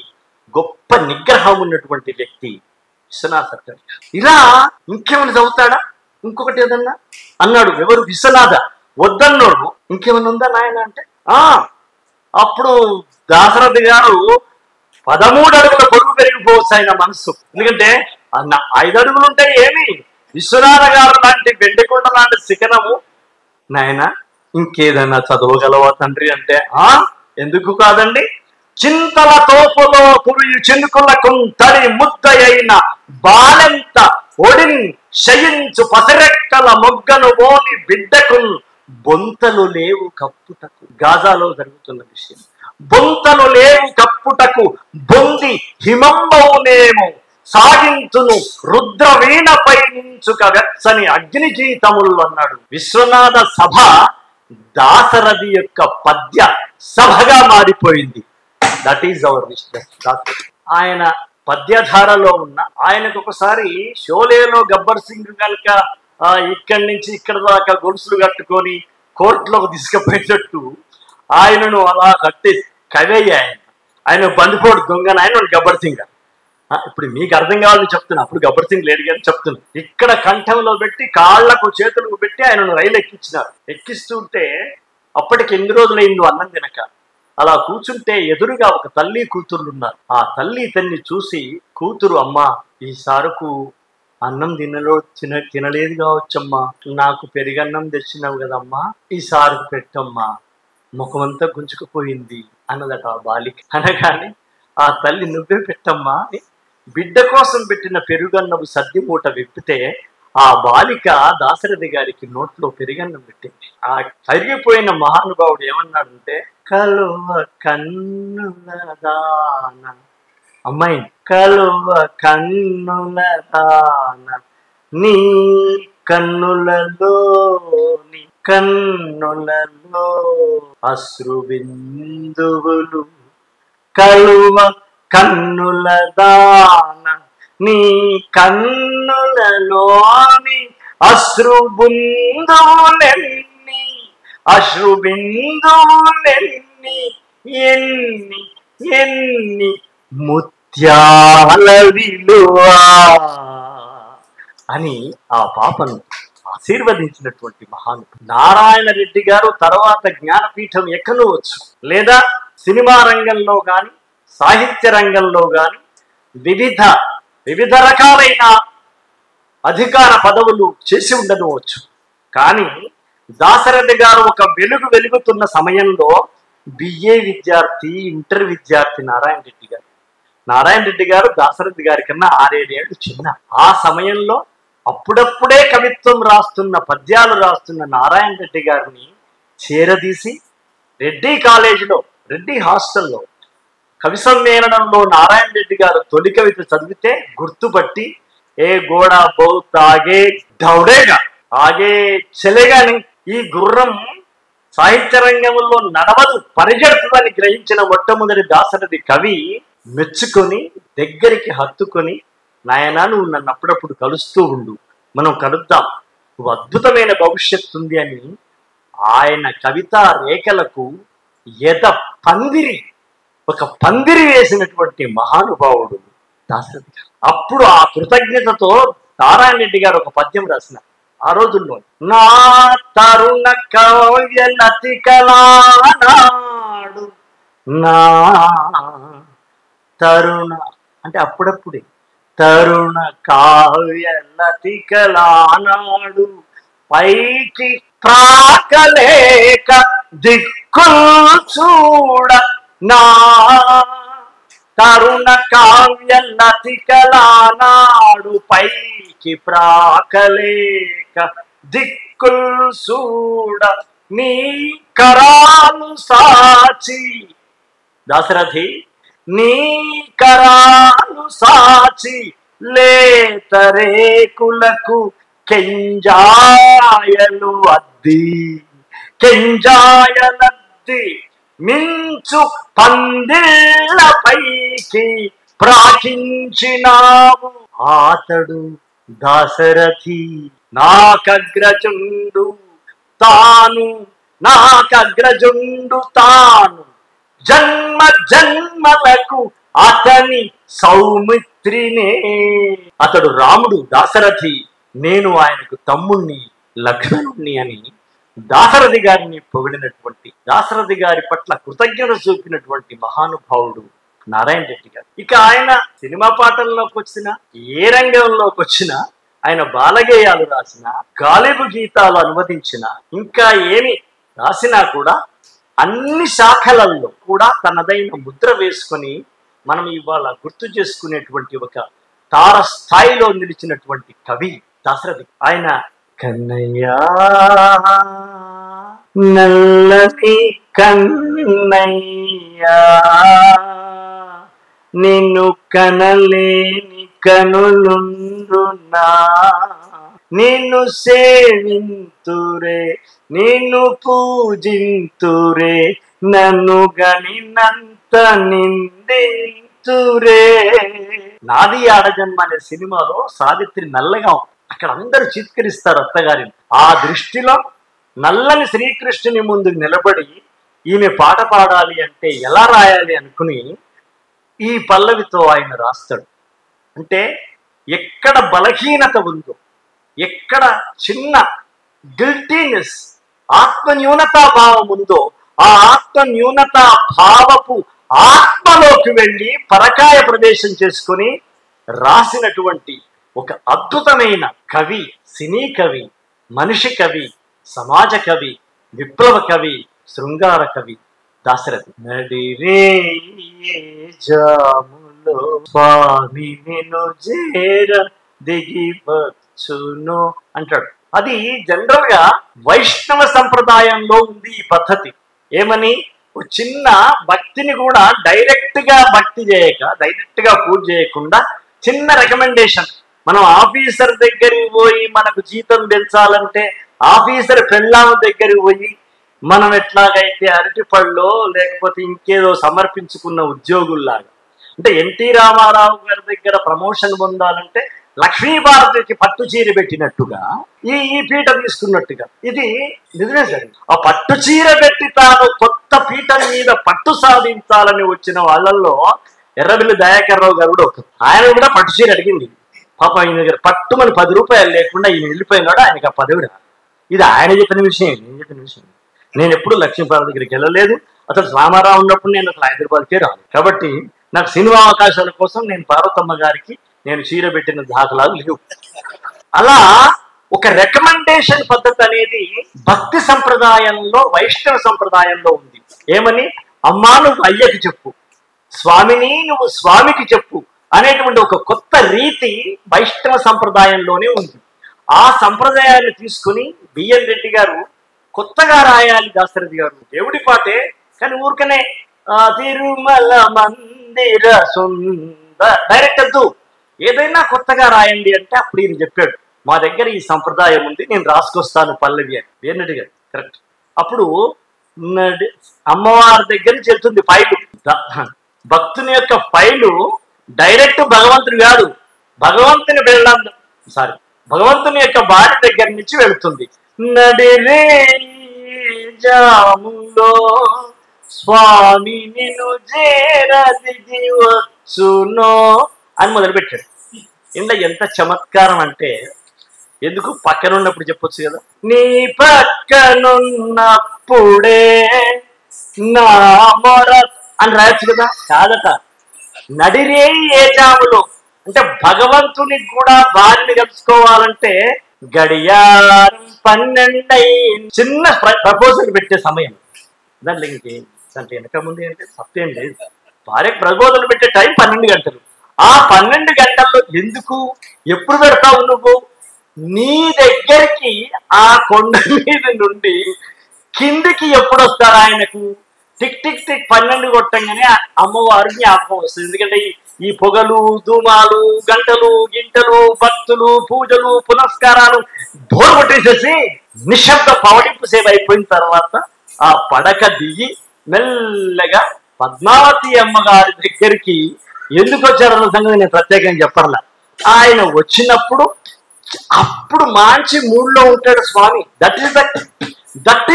గొప్ప నిగ్రహం ఉన్నటువంటి వ్యక్తి విశ్వనాథ గారు. ఇలా ఇంకేమైనా చదువుతాడా, ఇంకొకటి ఏదన్నా అన్నాడు. ఎవరు? విశ్వనాథ. వద్దన్నాడు. ఇంకేమైనా ఉందా నాయన అంటే అప్పుడు దాశరథి గారు 13 అడుగుల పొడుగు పెరిగిపోవచ్చు ఆయన మనస్సు. ఎందుకంటే 5 అడుగులు ఉంటే ఏమి, విశ్వనాథ గారు లాంటి వెండికొండ లాంటి శిఖరము. నాయన ఇంకేదైనా చదవగలవా తండ్రి అంటే ఎందుకు కాదండి, చింతల తోపులో కురియు చినుకులకు తడి ముద్ద అయిన బాలెంత ఒడిని శయించు పసిరెక్కల మొగ్గను ఓని బిడ్డకు బొంతలు లేవు కప్పుటకు. గాజాలో జరుగుతున్న విషయం. బొంతలు లేవు కప్పుటకు బొంది హిమంబవునేమో సాగించును రుద్రవీణపై నుంచుక వెచ్చని అగ్నిగీతములు అన్నాడు. విశ్వనాథ సభ దాశరథి యొక్క పద్య సభగా మారిపోయింది. That is our Vishwanatha. ఆయన పద్యధారలో ఉన్న ఆయనకు ఒకసారి షోలేలో గబ్బర్ సింగ్ కనుక ఇక్కడి నుంచి ఇక్కడ దాకా గొలుసులు కట్టుకొని కోర్టులోకి తీసుకుపోయేటట్టు ఆయనను అలా కట్టి కవయ్య ఆయన బందిపోడు దొంగన ఆయన గబ్బర్ సింగ్. ఇప్పుడు మీకు అర్థం కావాలని చెప్తున్నా, అప్పుడు గబ్బర్ సింగ్ లేడు కానీ చెప్తున్నా. ఇక్కడ కంఠంలో పెట్టి కాళ్లకు చేతులకు పెట్టి ఆయనను రైలు ఎక్కించినారు. ఎక్కిస్తుంటే అప్పటికి ఎన్ని రోజులైందో అన్నం తినక అలా కూర్చుంటే ఎదురుగా ఒక తల్లి కూతుర్లు ఉన్నారు. ఆ తల్లి ఇతన్ని చూసి, కూతురు అమ్మా ఈ సారుకు అన్నం తినలేదు కావచ్చమ్మా, నాకు పెరిగన్నం తెచ్చినావు కదమ్మా, ఈ సారుకు పెట్టమ్మా, ముఖమంతా గుంజుకుపోయింది అన్నదట ఆ బాలిక. అనగానే ఆ తల్లి నువ్వే పెట్టమ్మా, బిడ్డ కోసం పెట్టిన పెరుగన్నము సద్ది మూట విప్పితే ఆ బాలిక దాశరథి గారికి నోట్లో పెరుగన్నం పెట్టింది. ఆ కరిగిపోయిన మహానుభావుడు ఏమన్నాడంటే, కలువ కన్నుల దాన, అమ్మాయి కలువ కన్నుల దాన, నీ కన్నులలోని కన్నులలో అశ్రు బిందువులు, కలువ కన్నుల దాన, నీ కన్నులలోని అశ్రు బిందువులెన్ని, అశ్రు బిందువులెన్ని, ఎన్ని ఎన్ని ముత్యాల విలువ అని ఆ పాపను ఆశీర్వదించినటువంటి మహానుభావుడు నారాయణ రెడ్డి గారు. తర్వాత జ్ఞానపీఠం ఎక్కనవచ్చు, లేదా సినిమా రంగంలో కానీ సాహిత్య రంగంలో కానీ వివిధ రకాలైన అధికార పదవులు చేసి ఉండవచ్చు. కానీ దాశరథి గారు ఒక వెలుగుతున్న సమయంలో బిఏ విద్యార్థి, ఇంటర్ విద్యార్థి నారాయణ రెడ్డి గారు దాశరథి గారి కన్నా 6-7 ఏళ్ళు చిన్న. ఆ సమయంలో అప్పుడప్పుడే కవిత్వం రాస్తున్న, పద్యాలు రాస్తున్న నారాయణ రెడ్డి గారిని చేరదీసి రెడ్డి కాలేజీలో, రెడ్డి హాస్టల్లో కవి సమ్మేళనంలో నారాయణ రెడ్డి గారు తొలి కవిత చదివితే గుర్తుపట్టి, ఏ గోడ బౌత్ ఆగే దౌడేగా ఆగే చెలేగాని, ఈ గుర్రం సాహిత్య రంగంలో నడవదు, పరిగెడుతుందని గ్రహించిన మొట్టమొదటి దాశరథి కవి మెచ్చుకొని దగ్గరికి హత్తుకొని, నాయనా నువ్వు నన్ను అప్పుడప్పుడు కలుస్తూ ఉండు, మనం కలుద్దాం, నువ్వు అద్భుతమైన భవిష్యత్తు ఉంది అని ఆయన కవితా రేఖలకు ఒక పందిరి వేసినటువంటి మహానుభావుడు దాశరథి గారు. అప్పుడు ఆ కృతజ్ఞతతో నారాయణ రెడ్డి గారు ఒక పద్యం రాసినారు ఆ రోజుల్లో. నా తరుణ కవ్యలతికలానాడు, నా తరుణ అంటే అప్పుడప్పుడే తరుణ కావ్యలతికలానాడు, పైకి ప్రాకలేక దిక్కులు చూడ, నా తరుణ కావ్యలతికలానాడు, పైకి ప్రాకలేక దిక్కులు చూడ, నీ కరాలు సాచి దాశరథి, నీ కరాలు సాచి లేతరేకులకు కెంజాయలు కెంజాయలద్ది, మించు పందిళ్ళ పైకి ప్రాకించినావు, ఆతడు దాశరథి నాకగ్రజుండు తాను, జన్మ జన్మలకు అతని సౌమిత్రినే. అతడు రాముడు దాశరథి, నేను ఆయనకు తమ్ముణ్ణి లక్ష్మణుణ్ణి అని దాశరథి గారిని పొగిడినటువంటి, దాశరథి గారి పట్ల కృతజ్ఞత చూపినటువంటి మహానుభావుడు నారాయణ రెడ్డి గారు. ఇక ఆయన సినిమా పాటల్లోకి వచ్చిన, ఏ రంగంలోకి వచ్చినా, ఆయన బాలగేయాలు రాసిన, గాలిబు గీతాలు అనువదించిన, ఇంకా ఏమి రాసినా కూడా అన్ని శాఖలలో కూడా తనదైన ముద్ర వేసుకొని మనం ఇవాళ గుర్తు చేసుకునేటువంటి ఒక తార స్థాయిలో నిలిచినటువంటి కవి దాశరథి. ఆయన కన్నయ్యా నల్లని కన్నయ్యా, నిన్ను కనలేని కనులుండునా, నిన్ను సేవింతురే, నిన్ను పూజింతురే, నన్ను గనినంత నిందింతురే. నాది ఆడజన్మ అనే సినిమాలో సావిత్రి నల్లగా ఉంది. అక్కడ అందరూ చిత్కరిస్తారు అత్తగారిని. ఆ దృష్టిలో నల్లని శ్రీకృష్ణుని ముందు నిలబడి ఈమె పాట పాడాలి అంటే ఎలా రాయాలి అనుకుని ఈ పల్లవితో ఆయన రాస్తాడు. అంటే ఎక్కడ బలహీనత ఉందో, ఎక్కడ చిన్న గిల్టీనెస్, ఆత్మన్యూనతా భావం ఉందో, ఆ ఆత్మన్యూనతా భావపు ఆత్మలోకి వెళ్ళి పరకాయ ప్రవేశం చేసుకొని రాసినటువంటి ఒక అద్భుతమైన కవి, సినీ కవి, మనిషి కవి, సమాజ కవి, విప్లవ కవి, శృంగార కవి దాశరథి. నడిరే జాములో స్వామి నిన్ను చేర దిగి వచ్చును అంటాడు. అది జనరల్ గా వైష్ణవ సంప్రదాయంలో ఉంది ఈ పద్ధతి. ఏమని? ఒక చిన్న భక్తిని కూడా డైరెక్ట్ గా భక్తి చేయక, డైరెక్ట్ గా పూజ చేయకుండా చిన్న రికమెండేషన్. మనం ఆఫీసర్ దగ్గరికి పోయి మనకు జీతం పెంచాలంటే ఆఫీసర్ పెళ్ళాం దగ్గరికి పోయి మనం ఎట్లాగైతే అరటిపళ్ళో లేకపోతే ఇంకేదో సమర్పించుకున్న ఉద్యోగుల్లాగా, అంటే ఎన్టీ రామారావు గారి దగ్గర ప్రమోషన్ పొందాలంటే లక్ష్మీభారతికి పట్టు చీర పెట్టినట్టుగా ఈ పీట తీసుకున్నట్టుగా, ఇది నిజమే సార్. ఆ పట్టు చీర పెట్టి తాను కొత్త పీఠం మీద పట్టు సాధించాలని వచ్చిన వాళ్ళల్లో ఎర్రబెల్లి దయాకర్ రావు గారు కూడా ఒకరు. ఆయన కూడా పట్టు చీర అడిగింది. పాప ఆయన దగ్గర పట్టుమని 10 రూపాయలు లేకుండా ఈయన వెళ్ళిపోయినాడు. ఆయనకి ఆ పదవి. ఇది ఆయన చెప్పిన విషయం, నేను చెప్పిన విషయం. నేను ఎప్పుడు లక్ష్మీభారతి దగ్గరికి వెళ్ళలేదు. అసలు రామారావు ఉన్నప్పుడు నేను అసలు హైదరాబాద్కే రాలేదు. కాబట్టి నాకు సినిమా అవకాశాల కోసం నేను పార్వతమ్మ గారికి నేను చీర పెట్టిన దాఖలాలు లేవు. అలా ఒక రికమెండేషన్ పద్ధతి అనేది భక్తి సంప్రదాయంలో, వైష్ణవ సంప్రదాయంలో ఉంది. ఏమని? అమ్మా నువ్వు అయ్యకి చెప్పు, స్వామిని నువ్వు స్వామికి చెప్పు అనేటువంటి ఒక కొత్త రీతి వైష్ణవ సంప్రదాయంలోనే ఉంది. ఆ సంప్రదాయాన్ని తీసుకుని బిఎన్ రెడ్డి గారు కొత్తగా రాయాలి. దాశరథి గారు దేవుడి పాటే, కానీ ఊరికనే తిరుమల మందిర డైరెక్ట్ వద్దు, ఏదైనా కొత్తగా రాయండి అంటే అప్పుడు ఈయన చెప్పాడు, మా దగ్గర ఈ సంప్రదాయం ఉంది, నేను రాసుకొస్తాను పల్లవి అని. బిఎన్ రెడ్డి గారు కరెక్ట్. అప్పుడు అమ్మవారి దగ్గర నుంచి వెళ్తుంది ఫైలు. భక్తుని యొక్క ఫైలు డైరెక్ట్ భగవంతుడు కాదు, భగవంతుని వెళ్ళడం భగవంతుని యొక్క భార్య దగ్గర నుంచి వెళుతుంది. నడిరే జాములో స్వామి నిన్ను చేరదిగి వచ్చునో అని మొదలుపెట్టాడు. ఇంట్లో ఎంత చమత్కారం అంటే, ఎందుకు పక్కన ఉన్నప్పుడు చెప్పొచ్చు కదా, నీ పక్కనున్నప్పుడే నా మొర అని రాయొచ్చు కదా. కాదట, నడిరే ఏ జాములో అంటే భగవంతునికి కూడా భార్యని కలుసుకోవాలంటే గడియారం 12 చిన్న ప్రపోజల్ పెట్టే సమయం. దాంట్లో ఇంకేం అంటే వెనక ముందు ఏంటంటే సత్యం లేదు. భార్యకు ప్రపోజల్ పెట్టే టైం 12 గంటలు. ఆ 12 గంటల్లో ఎందుకు, ఎప్పుడు పెడతావు నువ్వు? నీ దగ్గరికి ఆ కొండ మీద నుండి కిందికి ఎప్పుడు వస్తారు ఆయనకు? టిక్ టిక్ టిక్ 12 కొట్టంగానే అమ్మవారు జ్ఞాపకం వస్తుంది. ఎందుకంటే ఈ పొగలు, ధూమాలు, గంటలు, గింటలు, భక్తులు, పూజలు, పునస్కారాలు బోరు కొట్టేసేసి నిశ్శబ్ద పవడింపు సేవ అయిపోయిన తర్వాత ఆ పడక దిగి మెల్లగా పద్మావతి అమ్మగారి దగ్గరికి ఎందుకు వచ్చారన్న సంగతి నేను ప్రత్యేకంగా చెప్పర్లా. ఆయన వచ్చినప్పుడు అప్పుడు మంచి మూడ్లో ఉంటాడు స్వామి. That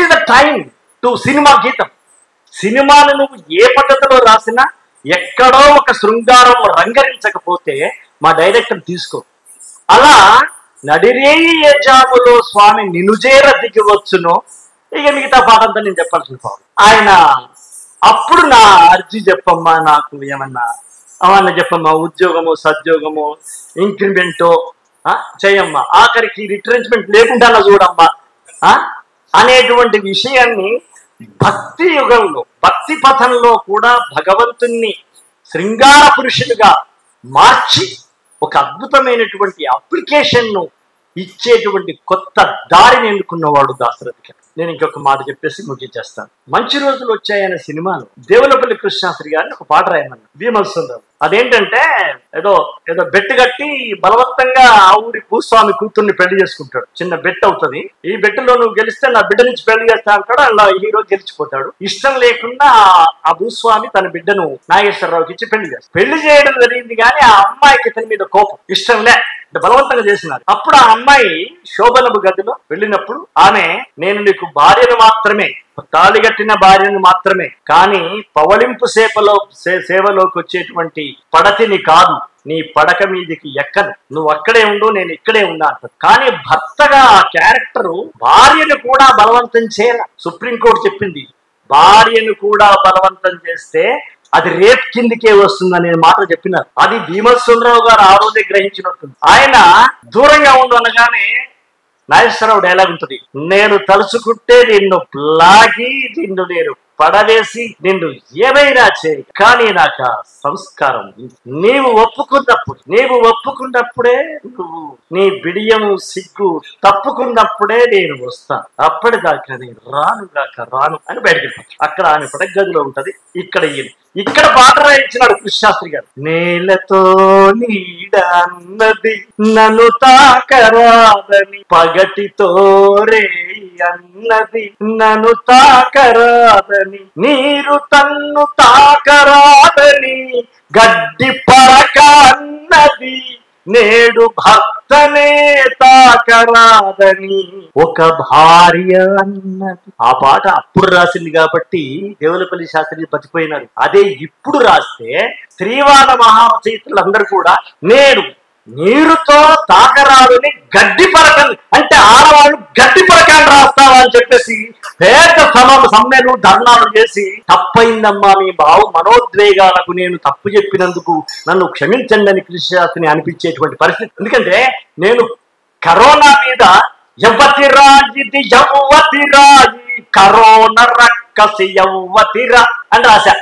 is the time to cinema గీతం. సినిమాను నువ్వు ఏ పద్ధతిలో రాసినా ఎక్కడో ఒక శృంగారం రంగరించకపోతే మా డైరెక్టర్ తీసుకో. అలా నడిరేయి ఏ జాములో స్వామి నినుజేర దిగి వచ్చునో, ఇక మిగతా పాటంతా నేను చెప్పాల్సిన పాడు. ఆయన అప్పుడు నా అర్జీ చెప్పమ్మా, నాకు ఏమన్నా అవన్నీ చెప్పమ్మా, ఉద్యోగము, సద్యోగము, ఇంక్రిమెంటో చేయమ్మా, ఆఖరికి రిట్రెంచ్మెంట్ లేకుండా చూడమ్మా అనేటువంటి విషయాన్ని భక్తి యుగంలో, భక్తి పథంలో కూడా భగవంతుణ్ణి శృంగార పురుషులుగా మార్చి ఒక అద్భుతమైనటువంటి అప్లికేషన్ను ఇచ్చేటువంటి కొత్త దారిని ఎన్నుకున్నవాడు దాశరథి. నేను ఇంకొక మాట చెప్పేసి ముగించేస్తాను. మంచి రోజులు వచ్చాయనే సినిమాలో దేవులపల్లి కృష్ణాశ్రీ గారిని ఒక పాట రాయమన్నారు భీమసుందరం. అదేంటంటే ఏదో బెట్టు కట్టి బలవంతంగా ఆ ఊరి భూస్వామి కూతుర్ని పెళ్లి చేసుకుంటాడు. చిన్న బెట్ అవుతుంది. ఈ బెట్టులో నువ్వు గెలిస్తే నా బిడ్డ నుంచి పెళ్లి చేస్తా అంటాడు. అలా హీరో గెలిచిపోతాడు. ఇష్టం లేకుండా ఆ భూస్వామి తన బిడ్డను నాగేశ్వరరావుకి ఇచ్చి పెళ్లి చేస్తాడు. పెళ్లి చేయడం జరిగింది కానీ ఆ అమ్మాయికి ఇతని మీద కోపం, ఇష్టం లే, బలవంతంగా చేసినారు. అప్పుడు ఆ అమ్మాయి శోభనపు గదిలో వెళ్ళినప్పుడు ఆమె, నేను నీకు భార్యను మాత్రమే, తాళిగట్టిన భార్యను మాత్రమే, కానీ పవళింపు సేవలోకి వచ్చేటువంటి పడతిని కాదు, నీ పడక మీదికి ఎక్కను, నువ్వు అక్కడే ఉండు, నేను ఇక్కడే ఉన్నా అంటారు. కానీ భర్తగా ఆ క్యారెక్టరు భార్యను కూడా బలవంతం చేయాల. సుప్రీంకోర్టు చెప్పింది, భార్యను కూడా బలవంతం చేస్తే అది రేప్ కిందికే వస్తుందనే మాట చెప్పినారు. అది భీమసుందరరావు గారు ఆ రోజే గ్రహించినట్టుంది. ఆయన దూరంగా ఉండు అనగానే నాగేశ్వరరావు డైలాగ్ ఉంటుంది, నేను తలుచుకుంటే నిన్ను లాగి నిన్ను నేను పడవేసి నిన్ను ఏమైనా చేయి, కానీ నాకు ఆ సంస్కారం నీవు ఒప్పుకున్నప్పుడే నువ్వు నీ బిడియము సిగ్గు తప్పుకున్నప్పుడే నేను వస్తాను, అప్పటిదాకా నేను రాను అని బయటకు వెళ్ళిపోతాను. అక్కడ ఆమె పడగదిలో ఉంటది. ఇక్కడ పాట రాయించినాడు కృష్ణశాస్త్రి గారు. నేలతో నీడ అన్నది నన్ను తాకరాదని, పగటితో రే అన్నది నన్ను తాకరాదని, నీరు తన్ను తాకరాదని, గడ్డి పరక అన్నది నేడు భర్తనే తాకరాదని, ఒక భార్య అన్నది. ఆ పాట అప్పుడు రాసింది కాబట్టి దేవులపల్లి శాస్త్రి బతికిపోయినారు. అదే ఇప్పుడు రాస్తే స్త్రీవాద మహారచయితులందరూ కూడా నేను నీరుతో తాకరాదని గడ్డి పరకని అంటే ఆడవాళ్ళు గడ్డి పరకాన్ని రాస్తావా అని చెప్పేసి పేద సమ్మెలు ధర్నాలు చేసి తప్పైందమ్మా మీ మనోద్వేగాలకు నేను తప్పు చెప్పినందుకు నన్ను క్షమించండి అని కృష్ణశాస్త్రిని అనిపించేటువంటి పరిస్థితి. ఎందుకంటే నేను కరోనా మీద యవ్వతిరాయి కరోనా రక్కసి యవ్వతిరా అని రాశా.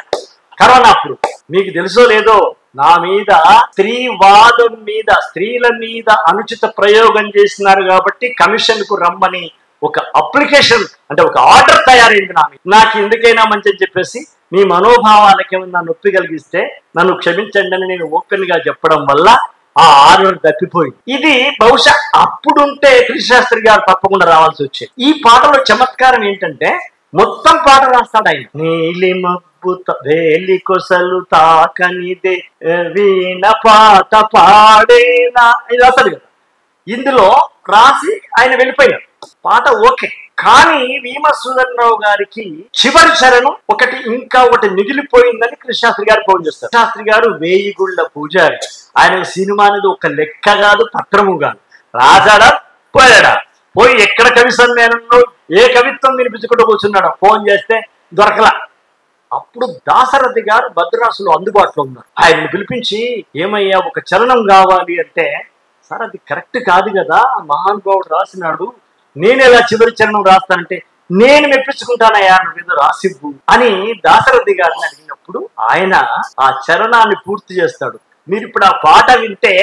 కరోనా అప్పుడు మీకు తెలుసో లేదో నా మీద స్త్రీవాదం మీద స్త్రీల మీద అనుచిత ప్రయోగం చేసినారు కాబట్టి కమిషన్ కు రమ్మని ఒక అప్లికేషన్ అంటే ఒక ఆర్డర్ తయారైంది నా మీద. నాకు ఎందుకైనా మంచి అని చెప్పేసి మీ మనోభావాలకి ఏమన్నా నొప్పి కలిగిస్తే నన్ను క్షమించండి అని నేను ఓపెన్ గా చెప్పడం వల్ల ఆ ఆర్డర్ తప్పిపోయింది. ఇది బహుశా అప్పుడుంటే కృష్ణశాస్త్రి గారు తప్పకుండా రావాల్సి వచ్చేది. ఈ పాటలో చమత్కారం ఏంటంటే మొత్తం పాట రాస్తాడు ఆయన. నీలి మబ్బుత వేలి కొసలు తాకనిదే వీణ పాట పాడేనా ఇది రాస్తాడు కదా. ఇందులో రాసి ఆయన వెళ్ళిపోయినాడు. పాట ఓకే, కానీ వీమసుధర్రావు గారికి చివరి చరణం ఇంకా ఒకటి మిగిలిపోయిందని కృష్ణశాస్త్రి గారు ఫోన్ చేస్తారు. శాస్త్రి గారు 1000 గుళ్ళ పూజారి. ఆయన సినిమా అనేది ఒక లెక్క కాదు, పత్రము కాదు. రాజాడా పోయాడా, పోయి ఎక్కడ కవి సమ్మేళనంలో ఏ కవిత్వం వినిపించుకుంటూ కూర్చున్నాడో ఫోన్ చేస్తే దొరకలా. అప్పుడు దాశరథి గారు భద్రాసులో అందుబాటులో ఉన్నారు. ఆయన్ని పిలిపించి ఏమయ్యా ఒక చరణం కావాలి అంటే, సార్ అది కరెక్ట్ కాదు కదా, మహానుభావుడు రాసినాడు, నేను ఎలా చివరి చరణం రాస్తానంటే నేను మెప్పించుకుంటానయ్యా నువ్వేదో రాసివ్వు అని దాశరథి గారిని అడిగినప్పుడు ఆయన ఆ చరణాన్ని పూర్తి చేస్తాడు. మీరు ఇప్పుడు ఆ పాట వింటే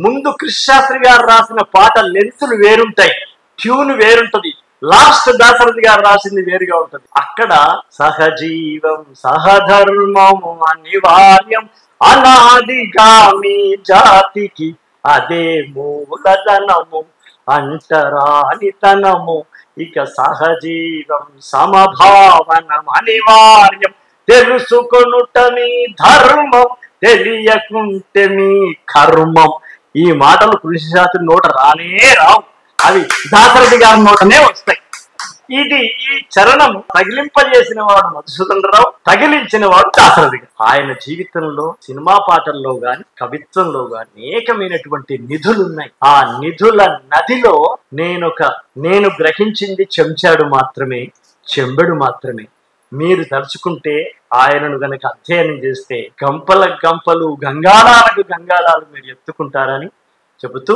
ముందు కృష్ణశాస్త్రి గారు రాసిన పాట లెంతులు వేరుంటాయి, ట్యూన్ వేరుంటది, లాస్ట్ దాశరథి గారు రాసింది వేరుగా ఉంటది. అక్కడ సహజీవం సహధర్మం అనివార్యం అనాదిగా మీ జాతికి అదే మూలధనము అంటరానితనము, ఇక సహజీవం సమభావనం అనివార్యం తెలుసుకొనుట మీ ధర్మం తెలియకుంటే మీ కర్మం. ఈ మాటలు కృష్ణశాస్త్రి నోట రానే రావు, అవి దాశరథి గారి నోటనే వస్తాయి. ఈ చరణం తగిలింపజేసిన వాడు మధుసూదనరావు, తగిలించిన వాడు దాశరథి గారు. ఆయన జీవితంలో సినిమా పాటల్లో గాని కవిత్వంలో గాని అనేకమైనటువంటి నిధులున్నాయి. ఆ నిధుల నదిలో నేను గ్రహించింది చెంచాడు మాత్రమే, చెంబెడు మాత్రమే. మీరు తలుచుకుంటే ఆయనను గనక అధ్యయనం చేస్తే గంపలకు గంపలు గంగాళాలకు గంగాళాలు మీరు ఎత్తుకుంటారని చెబుతూ